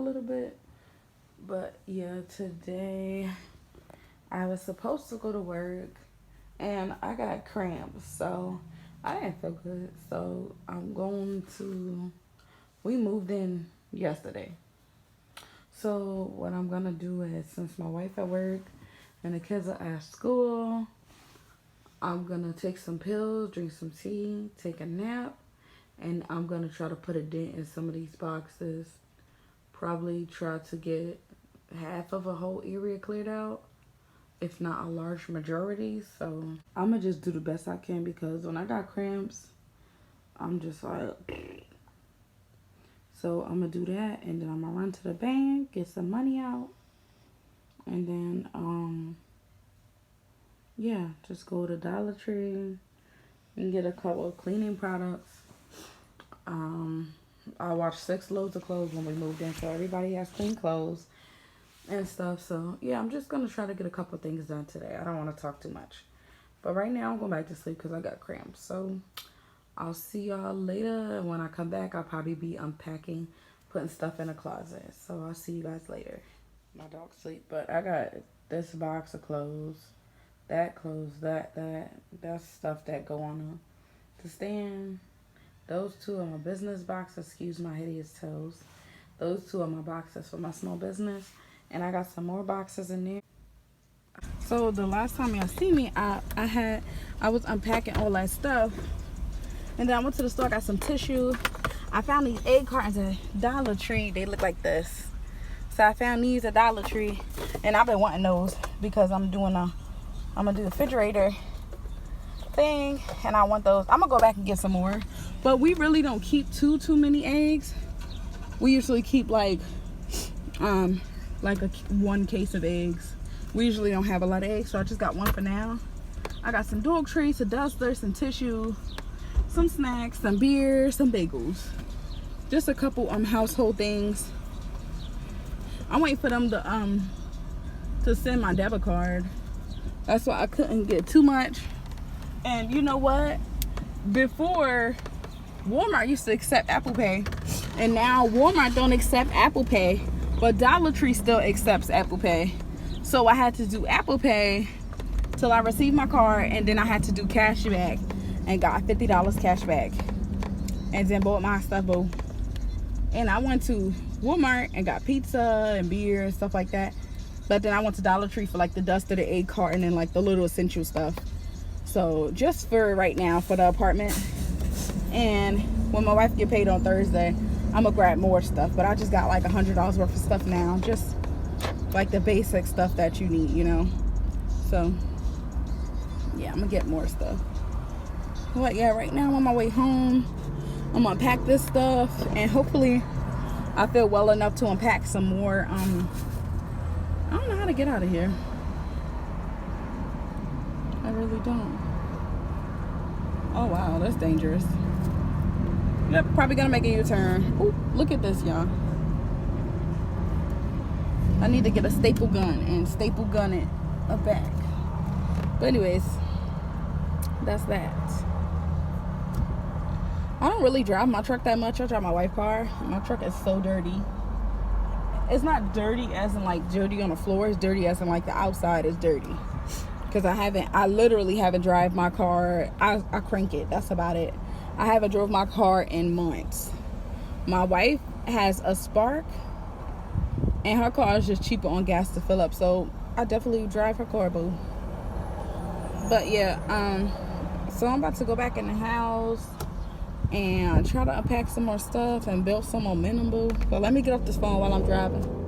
little bit. But yeah, today I was supposed to go to work and I got cramps, so I didn't feel good. So I'm going to. We moved in yesterday, so what I'm gonna do is, since my wife at work and the kids are at school, I'm gonna take some pills, drink some tea, take a nap, and I'm gonna try to put a dent in some of these boxes. Probably try to get half of a whole area cleared out, if not a large majority. So I'm gonna just do the best I can, because when I got cramps, I'm just like, so I'm gonna do that, and then I'm gonna run to the bank, get some money out, and then yeah, just go to Dollar Tree and get a couple of cleaning products. Um, I washed 6 loads of clothes when we moved in, so everybody has clean clothes and stuff. So yeah, I'm just gonna try to get a couple things done today. I don't want to talk too much, but right now I'm going back to sleep because I got cramps. So I'll see y'all later. When I come back, I'll probably be unpacking, putting stuff in a closet. So I'll see you guys later. My dog's asleep, but I got this box of clothes, that clothes, that's stuff that go on the stand. Those two are my business boxes. Excuse my hideous toes. Those two are my boxes for my small business, and I got some more boxes in there. So the last time y'all see me, I was unpacking all that stuff, and then I went to the store, got some tissue. I found these egg cartons at Dollar Tree. They look like this. So I found these at Dollar Tree, and I've been wanting those because I'm gonna do the refrigerator thing, and I want those. I'm gonna go back and get some more, but we really don't keep too many eggs. We usually keep like one case of eggs. We usually don't have a lot of eggs, so I just got one for now. I got some dog treats, a duster, some tissue, some snacks, some beer, some bagels, just a couple household things. I'm waiting for them to send my debit card. That's why I couldn't get too much. And you know what? Before, Walmart used to accept Apple Pay, and now Walmart don't accept Apple Pay, but Dollar Tree still accepts Apple Pay. So I had to do Apple Pay till I received my card, and then I had to do cash back and got $50 cash back, and then bought my stuff. And I went to Walmart and got pizza and beer and stuff like that. But then I went to Dollar Tree for like the duster, the egg carton, and like the little essential stuff. So just for right now, for the apartment. And when my wife get paid on Thursday, I'm gonna grab more stuff. But I just got like $100 worth of stuff now, just like the basic stuff that you need, you know. So yeah, I'm gonna get more stuff. But yeah, right now I'm on my way home. I'm gonna unpack this stuff, and hopefully I feel well enough to unpack some more. I don't know how to get out of here. I really don't. Oh wow, that's dangerous. Yep, probably gonna make a U-turn. Ooh, look at this, y'all. I need to get a staple gun and staple gun it back. But anyways, that's that. I don't really drive my truck that much. I drive my wife's car. My truck is so dirty. It's not dirty as in like dirty on the floor. It's dirty as in like the outside is dirty. Because I literally haven't drive my car. I crank it. That's about it. I haven't drove my car in months. My wife has a Spark, and her car is just cheaper on gas to fill up. So I definitely drive her car, boo. But yeah, so I'm about to go back in the house and try to unpack some more stuff and build some momentum, boo. But let me get off this phone while I'm driving.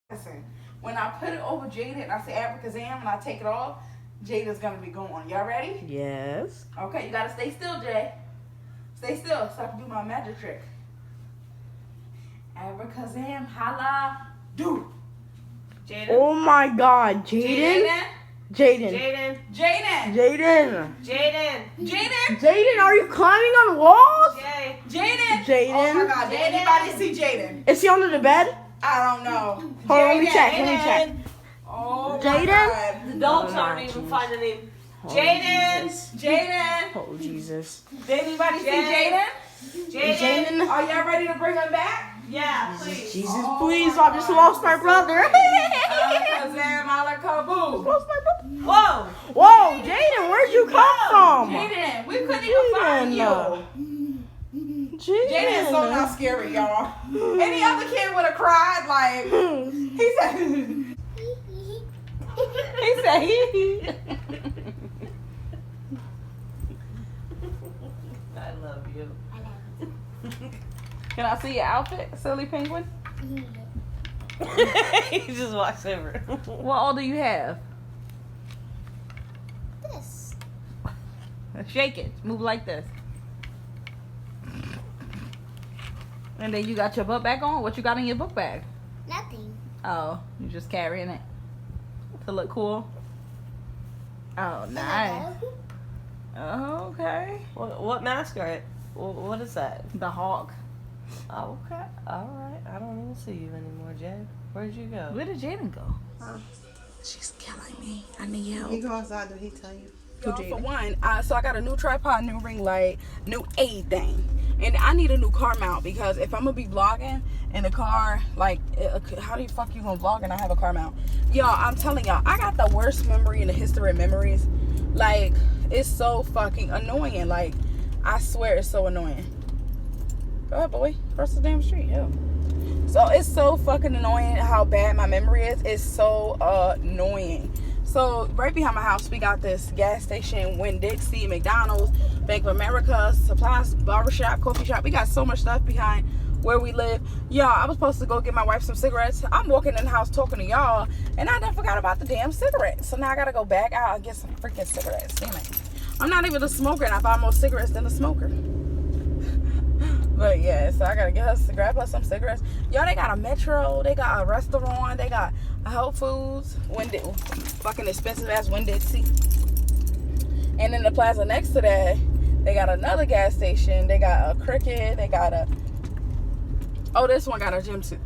Listen, when I put it over Jada and I say abracazam and I take it off, Jada's gonna be going. Y'all ready? Yes. Okay, you gotta stay still, Jay. Stay still so I can do my magic trick. Abracazam, holla, do. Jaden. Oh my God, Jaden. Jaden. Jaden, are you climbing on walls? Jaden. Oh my God, did anybody see Jaden? Is he under the bed? I don't know. Hold on, let me check. Oh, Jaden? The dogs aren't even finding him. Jaden. Oh, Jesus. Did anybody see Jaden? Jaden. Are y'all ready to bring him back? Yeah, please. Jesus, please. I just lost my brother. Alakazam, alakaboo. Whoa. Whoa, Jaden, where'd you come from? Jaden, we couldn't even find you. Jaden is so not scary, y'all. Any other kid would have cried, like, he said. He said, I love you. Can I see your outfit, silly penguin? He just walks over. What all do you have? This. Shake it. Move like this. And then you got your book bag on? What you got in your book bag? Nothing. Oh, you just carrying it to look cool? Oh, nice. Oh, okay. What mascot? What is that? The hawk. Oh, okay. All right. I don't even see you anymore, Jade. Where'd you go? Where did Jaden go? She's killing me. I need help. He go outside. Did he tell you? For one, so I got a new tripod, new ring light, new everything. And I need a new car mount because if I'm going to be vlogging in the car, like, how the fuck you going to vlog and I have a car mount? Y'all, I'm telling y'all, I got the worst memory in the history of memories. Like, it's so fucking annoying. Like, I swear it's so annoying. Go ahead, boy. Cross the damn street. Yeah. So it's so fucking annoying how bad my memory is. It's so annoying. So right behind my house, we got this gas station, Winn-Dixie, McDonald's, Bank of America, supplies, barbershop, coffee shop. We got so much stuff behind where we live. Y'all, I was supposed to go get my wife some cigarettes. I'm walking in the house talking to y'all, and I done forgot about the damn cigarettes. So now I gotta go back out and get some freaking cigarettes. Damn it. I'm not even a smoker, and I buy more cigarettes than a smoker. But yeah, so I gotta grab her some cigarettes. Y'all, they got a Metro, they got a restaurant, they got a Whole Foods, fucking expensive ass Winn-Dixie. And in the plaza next to that, they got another gas station. They got a Cricket, they got this one got a gym too.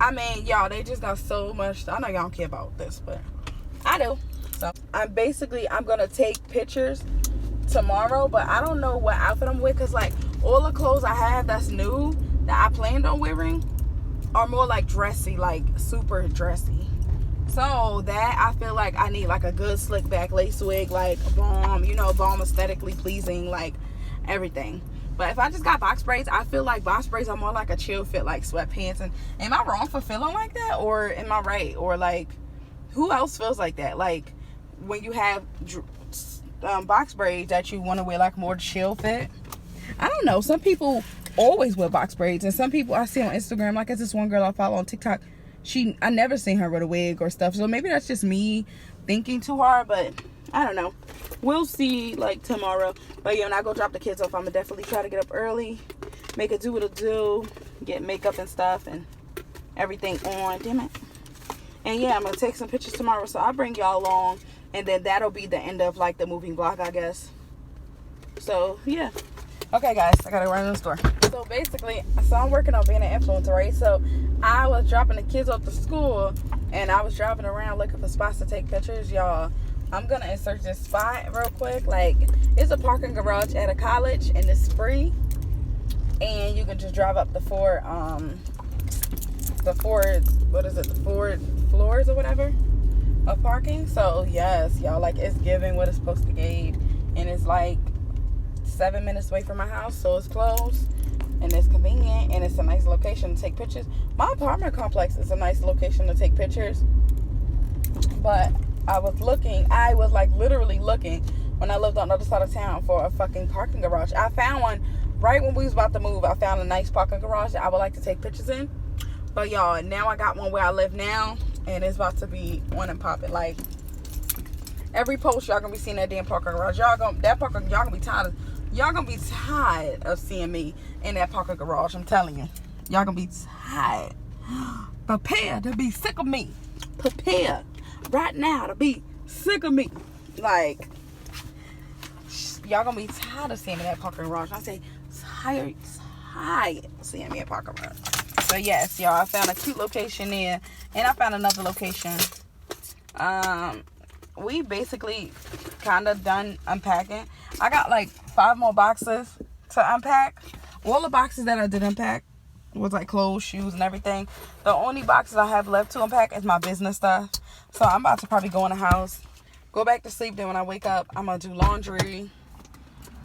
I mean, y'all, they just got so much. I know y'all don't care about this, but I do. So I'm gonna take pictures tomorrow, but I don't know what outfit I'm with, because like all the clothes I have that's new that I planned on wearing are more like dressy, like super dressy. So that I feel like I need like a good slick back lace wig, like bomb, bomb, aesthetically pleasing, like everything. But if I just got box braids, I feel like box braids are more like a chill fit, like sweatpants. And am I wrong for feeling like that, or am I right? Or like, who else feels like that? Like when you have box braids that you want to wear like more chill fit. I don't know. Some people always wear box braids, and some people I see on Instagram, like it's this one girl I follow on TikTok. I never seen her with a wig or stuff. So maybe that's just me thinking too hard, but I don't know. We'll see like tomorrow. But yeah, when I go drop the kids off, I'm gonna definitely try to get up early, make it do what it'll do, get makeup and stuff and everything on. Damn it. And yeah, I'm gonna take some pictures tomorrow, so I'll bring y'all along, and then that'll be the end of like the moving vlog, I guess. So yeah. Okay guys, I gotta run in the store. So basically, I'm working on being an influencer, right? So I was dropping the kids off to school, and I was driving around looking for spots to take pictures. Y'all, I'm gonna insert this spot real quick. Like, it's a parking garage at a college, and it's free, and you can just drive up the four floors or whatever of parking. So yes, y'all, like, it's giving what it's supposed to give, and it's like 7 minutes away from my house, so it's close and it's convenient, and it's a nice location to take pictures. My apartment complex is a nice location to take pictures, but I was like literally looking when I lived on the other side of town for a fucking parking garage. I found one right when we was about to move. I found a nice parking garage that I would like to take pictures in, But y'all, now I got one where I live now, and it's about to be on and popping. Like, every post y'all gonna be seeing that damn parking garage. Y'all gonna be tired of seeing me in that parking garage. I'm telling you, y'all gonna be tired. Prepare to be sick of me. Prepare right now to be sick of me. Like, y'all gonna be tired of seeing me in that parking garage. I say tired of seeing me in parking garage. So yes, y'all, I found a cute location there, and I found another location. We basically kind of done unpacking. I got like 5 more boxes to unpack. All the boxes that I did unpack was like clothes, shoes, and everything. The only boxes I have left to unpack is my business stuff. So I'm about to probably go in the house, go back to sleep. Then when I wake up, I'm gonna do laundry.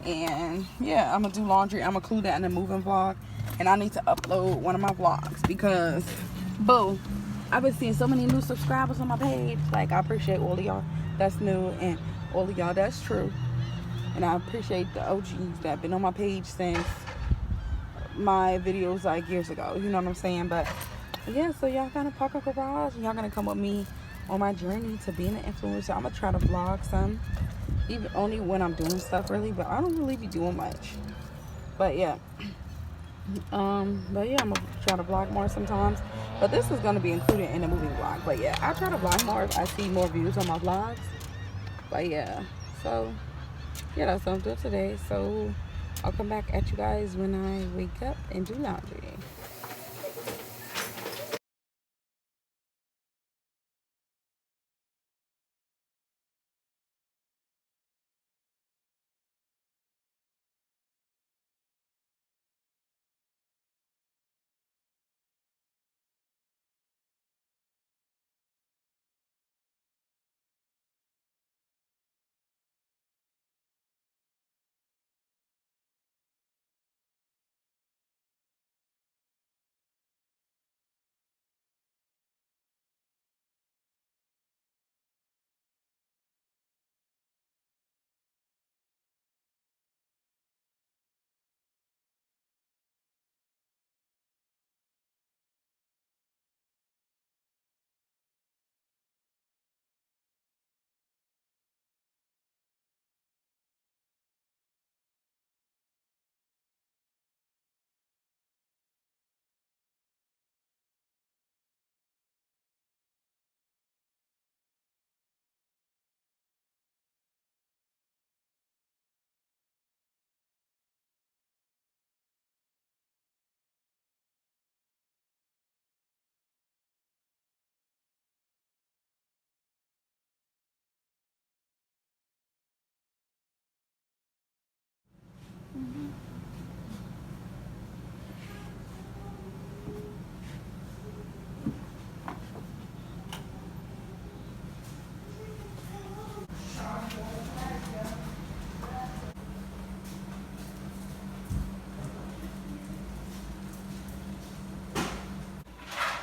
And yeah, I'm gonna do laundry. I'm gonna include that in the moving vlog. And I need to upload one of my vlogs because, boo, I've been seeing so many new subscribers on my page. Like, I appreciate all of y'all that's new and all of y'all that's true. And I appreciate the OGs that been on my page since my videos like years ago. You know what I'm saying? But yeah, so y'all gonna park a garage and y'all gonna come with me on my journey to being an influencer. I'm gonna try to vlog some, even only when I'm doing stuff really, but I don't really be doing much. But yeah. But yeah, I'm gonna try to vlog more sometimes. But this is gonna be included in the moving vlog. But yeah, I'll try to vlog more if I see more views on my vlogs. But yeah, so yeah, that's what I'm doing today. So I'll come back at you guys when I wake up and do laundry.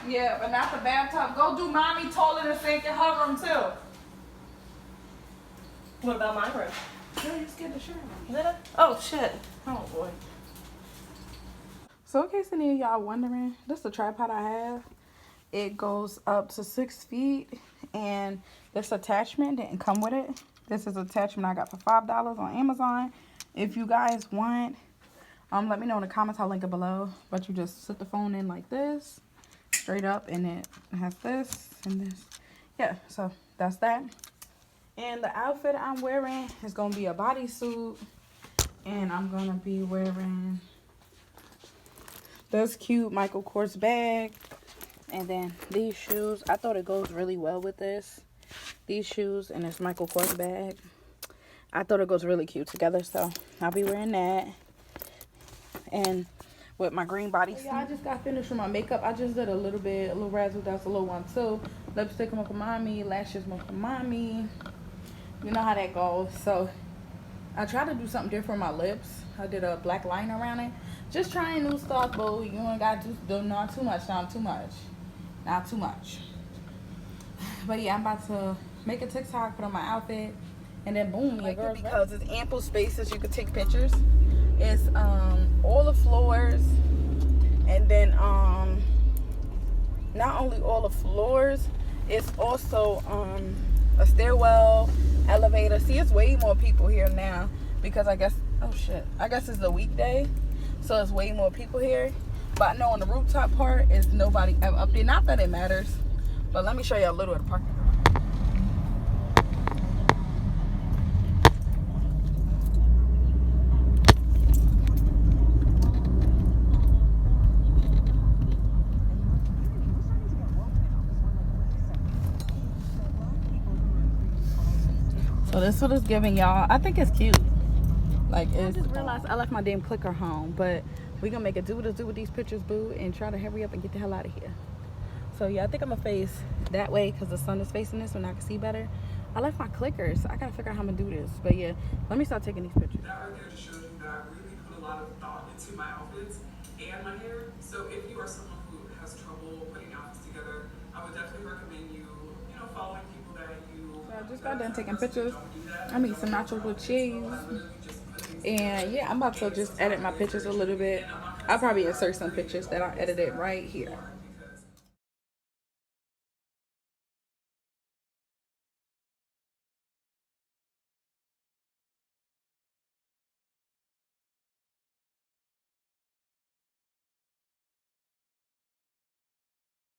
Yeah, but not the bathtub. Go do mommy toilet and sink in her room too. What about my room? Girl, you scared the shit out of me. Did I? Oh shit. Oh boy. So in case any of y'all wondering, this is the tripod I have. It goes up to 6 feet, and this attachment didn't come with it. This is attachment I got for $5 on Amazon. If you guys want, let me know in the comments. I'll link it below. But you just sit the phone in like this, straight up, and it has this and this. Yeah, so that's that. And the outfit I'm wearing is gonna be a bodysuit, and I'm gonna be wearing this cute Michael Kors bag, and then these shoes. I thought it goes really well with this. These shoes and this Michael Kors bag. I thought it goes really cute together, so I'll be wearing that. And with my green bodysuit. Yeah, I just got finished with my makeup. I just did a little razzle dazzle, a little one too. Lipstick from mommy, lashes from mommy. You know how that goes. So I tried to do something different with my lips. I did a black line around it. Just trying new stuff, boo. You ain't got to do not too much, not too much. Not too much. But yeah, I'm about to make a TikTok, put on my outfit, and then boom, your girl's ready. Because it's ample spaces you can take pictures. It's all the floors, and then not only all the floors, it's also a stairwell, elevator. See, it's way more people here now because I guess, oh shit, I guess it's a weekday, so it's way more people here. But I know on the rooftop part is nobody up there. Not that it matters, but let me show you a little of the parking lot. So this is what it's giving y'all. I think it's cute. Like, I just realized I left my damn clicker home, but we gonna make a do what it do with these pictures, boo, and try to hurry up and get the hell out of here. So yeah, I think I'm gonna face that way because the sun is facing this and I can see better. I left my clickers. I gotta figure out how I'm gonna do this. But yeah, let me start taking these pictures. That right there just shows you that I really put a lot of thought into my outfits and my hair. So if you are someone who has trouble putting outfits together, I would definitely recommend you following people that you. So I just got done taking pictures. I made some nachos with cheese. And yeah, I'm about to just edit my pictures a little bit. I'll probably insert some pictures that I edited right here.